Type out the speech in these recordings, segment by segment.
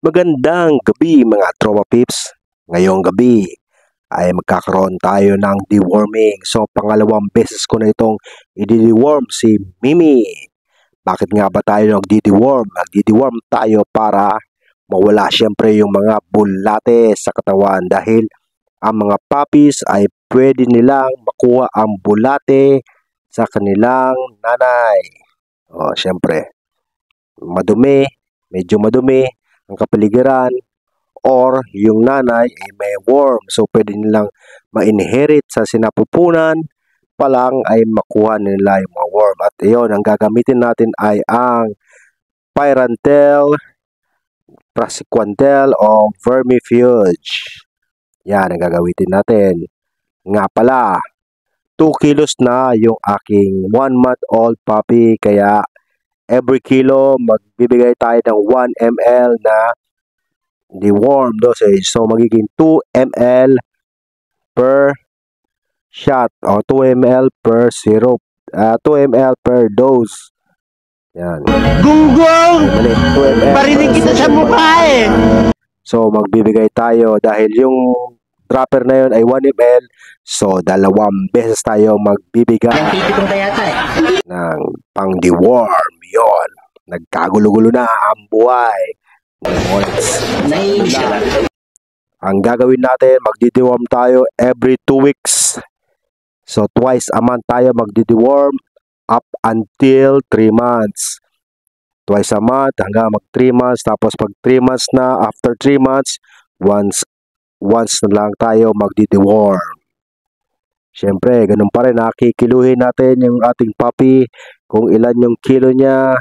Magandang gabi mga tropa pips. Ngayong gabi ay magkakaroon tayo ng deworming. So pangalawang beses ko na itong i-deworm si Mimi. Bakit nga ba tayo nagdi-deworm? Nagdi-deworm tayo para mawala syempre yung mga bulate sa katawan dahil ang mga puppies ay pwede nilang makuha ang bulate sa kanilang nanay. Syempre, medyo madumi ang kapaligiran or yung nanay ay may worm. So pwede nilang ma-inherit sa sinapupunan pa lang ay makuha nila yung mga worm. At iyon, ang gagamitin natin ay ang Pyrantel, Praziquantel o Vermifuge. Yan ang gagamitin natin. Nga pala, 2 kilos na yung aking 1-month-old puppy, kaya every kilo magbibigay tayo ng 1 ml na deworm dosage. So magiging 2 ml per shot o 2 ml per syrup. 2 ml per dose. Yan. Gunggong! Mali, 2 ml. Parinig kita sa mukha eh! So magbibigay tayo dahil yung dropper na yun ay 1 ml. So 2 beses tayo magbibigay Nagtitipon ka yata eh. ng pang-deworm. Yon. Nagkagulo-gulo na ang buhay. Naiinis ka ba? Ang gagawin natin, magdi-deworm tayo every 2 weeks. So twice a month tayo magdi-deworm up until 3 months. Twice a month hanggang mag 3 months. Tapos pag 3 months na, after 3 months, once na lang tayo magdi-deworm. Siyempre, ganun pa rin, nakikiluhin natin yung ating puppy kung ilan yung kilo niya.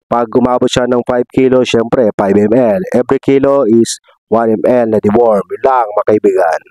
Pag umabot siya ng 5 kilo, siyempre 5 ml. Every kilo is 1 ml na deworm. Yun lang, mga kaibigan.